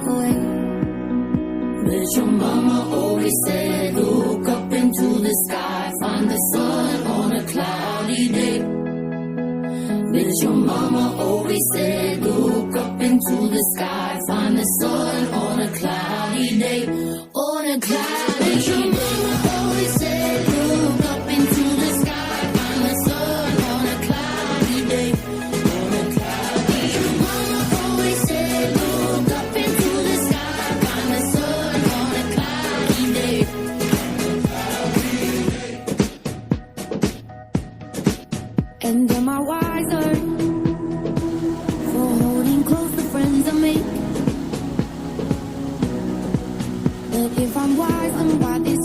away. But your mama always said, look up into the sky, find the sun on a cloudy day. But your mama always said, look up into the sky, find the sun on a cloudy day. On a cloudy day. Your mama always said, look up into the sky, find the sun on a cloudy day. On a cloudy day. Your mama always said, look up into the sky, find the sun on a cloudy day. And am I wiser for holding close the friends I make? But if I'm wise, then why this